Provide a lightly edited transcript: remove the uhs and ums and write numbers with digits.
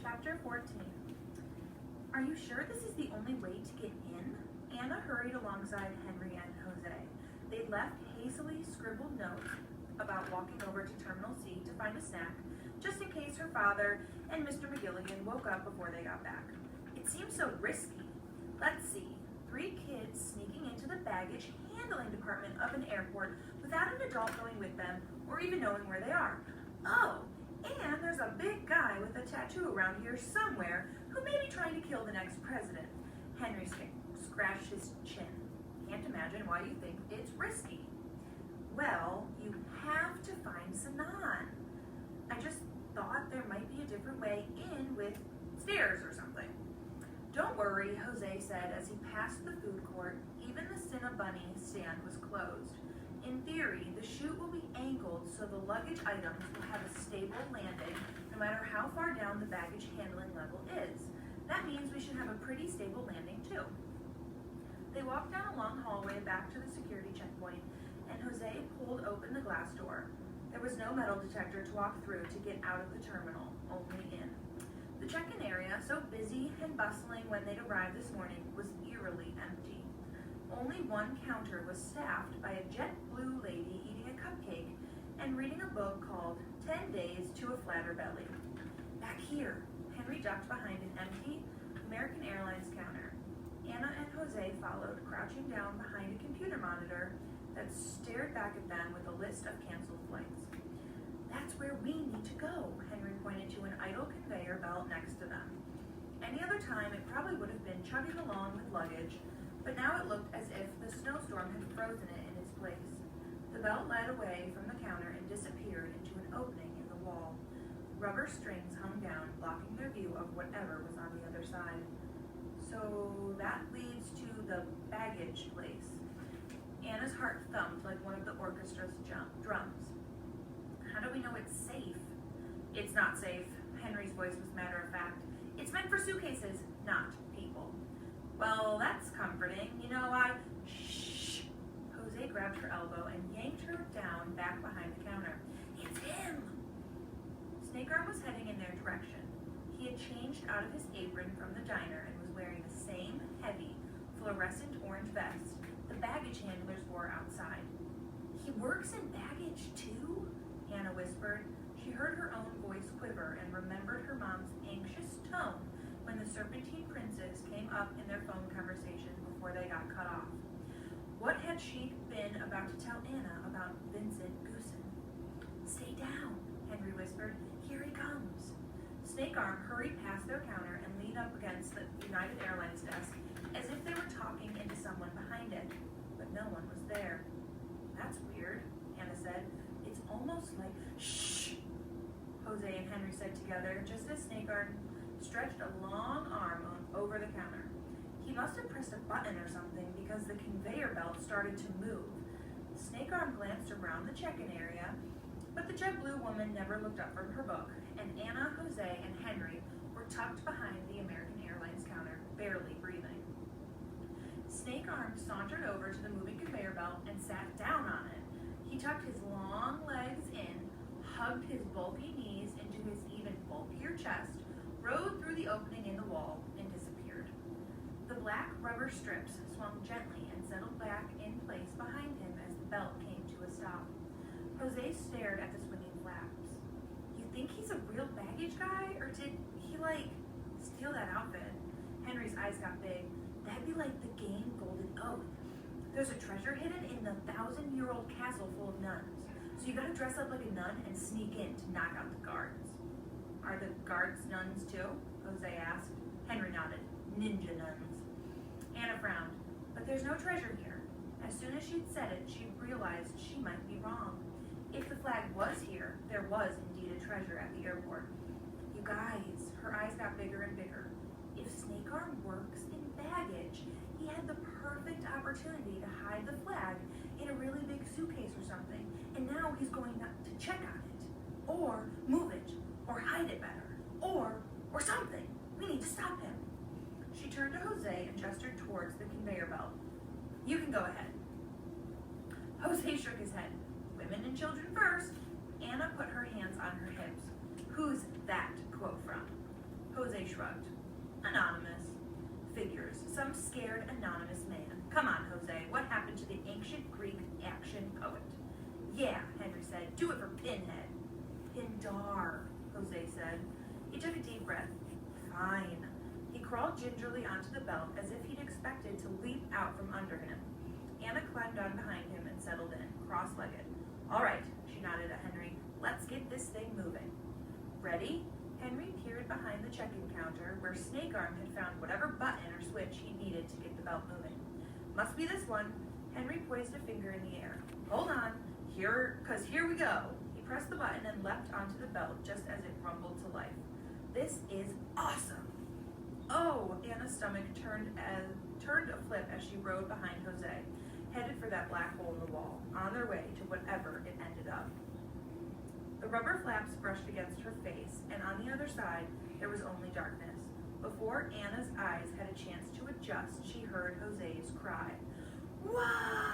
Chapter 14. Are you sure this is the only way to get in? Anna hurried alongside Henry and Jose. They'd left hastily scribbled notes about walking over to Terminal C to find a snack, just in case her father and Mr. McGilligan woke up before they got back. It seems so risky. Let's see. 3 kids sneaking into the baggage handling department of an airport without an adult going with them or even knowing where they are. Oh, and there's a big guy with a tattoo around here somewhere who may be trying to kill the next president. Henry scratched his chin. Can't imagine why you think it's risky. Well, you have to find Sinan. I just thought there might be a different way in with stairs or something. Don't worry, Jose said as he passed the food court. Even the Cinnabunny stand was closed. In theory, the chute will be angled so the luggage items will have a stable landing no matter how far down the baggage handling level is. That means we should have a pretty stable landing too. They walked down a long hallway back to the security checkpoint, and Jose pulled open the glass door. There was no metal detector to walk through to get out of the terminal, only in. The check-in area, so busy and bustling when they'd arrived this morning, was eerily empty. Only one counter was staffed by a jet blue lady eating a cupcake and reading a book called 10 Days to a Flatter Belly. Back here, Henry ducked behind an empty American Airlines counter. Anna and Jose followed, crouching down behind a computer monitor that stared back at them with a list of canceled flights. That's where we need to go, Henry pointed to an idle conveyor belt next to them. Any other time, it probably would have been chugging along with luggage, but now it looked as if the snowstorm had frozen it in its place. The belt led away from the counter and disappeared into an opening in the wall. Rubber strings hung down, blocking their view of whatever was on the other side. So that leads to the baggage place. Anna's heart thumped like one of the orchestra's drums. How do we know it's safe? It's not safe. Henry's voice was matter of fact. It's meant for suitcases, not people. Well, that's comforting. You know, Shh! Jose grabbed her elbow and yanked her down back behind the counter. It's him! Snakearm was heading in their direction. He had changed out of his apron from the diner and was wearing the same heavy, fluorescent orange vest the baggage handlers wore outside. He works in baggage too? Anna whispered. She heard her own voice quiver and remembered her mom's anxious tone when the Serpentine Princes came up in their phone conversation before they got cut off. What had she been about to tell Anna about Vincent Goosen? Stay down, Henry whispered. Here he comes. Snakearm hurried past their counter and leaned up against the United Airlines desk as if they were talking into someone behind it, but no one was there. That's weird, Anna said. It's almost like, shh, Jose and Henry said together, just as Snakearm stretched a long arm over the counter. He must have pressed a button or something because the conveyor belt started to move. Snakearm glanced around the check-in area, but the jet blue woman never looked up from her book, and Anna, Jose, and Henry were tucked behind the American Airlines counter, barely breathing. Snakearm sauntered over to the moving conveyor belt and sat down on it. He tucked his long legs in, hugged his bulky knees into his even bulkier chest, rode through the opening in the wall, and disappeared. The black rubber strips swung gently and settled back in place behind him as the belt came to a stop. Jose stared at the swinging flaps. You think he's a real baggage guy, or did he, steal that outfit? Henry's eyes got big. That'd be like the game Golden Oath. There's a treasure hidden in the 1,000-year-old castle full of nuns. So you gotta dress up like a nun and sneak in to knock out the guards. Are the guards nuns too? Jose asked. Henry nodded. Ninja nuns. Anna frowned. But there's no treasure here. As soon as she'd said it, she realized she might be wrong. If the flag was here, there was indeed a treasure at the airport. You guys, her eyes got bigger and bigger. If Snakearm works in baggage, he had the perfect opportunity to hide the flag in a really big suitcase or something, and now he's going to check on it, or move it, or hide it better, or something. We need to stop him. She turned to Jose and gestured towards the conveyor belt. You can go ahead. Jose shook his head. Women and children first. Anna put her hands on her hips. Who's that quote from? Jose shrugged. Anonymous. Figures. Some scared anonymous man. Come on, Jose. What happened to the ancient Greek action poet? Yeah, Henry said. Do it for Pinhead. Pindar, Jose said. He took a deep breath. Fine. He crawled gingerly onto the belt as if he'd expected to leap out from under him. Anna climbed on behind him and settled in, cross-legged. All right, she nodded at Henry. Let's get this thing moving. Ready? Henry peered behind the check-in counter where Snake Arm had found whatever button or switch he needed to get the belt moving. Must be this one. Henry poised a finger in the air. Hold on. Here we go. He pressed the button and leapt onto the belt just as it rumbled to life. This is awesome. Oh, Anna's stomach turned a flip as she rode behind Jose, headed for that black hole in the wall, on their way to whatever it ended up. The rubber flaps brushed against her face, and on the other side, there was only darkness. Before Anna's eyes had a chance to adjust, she heard Jose's cry. Wow!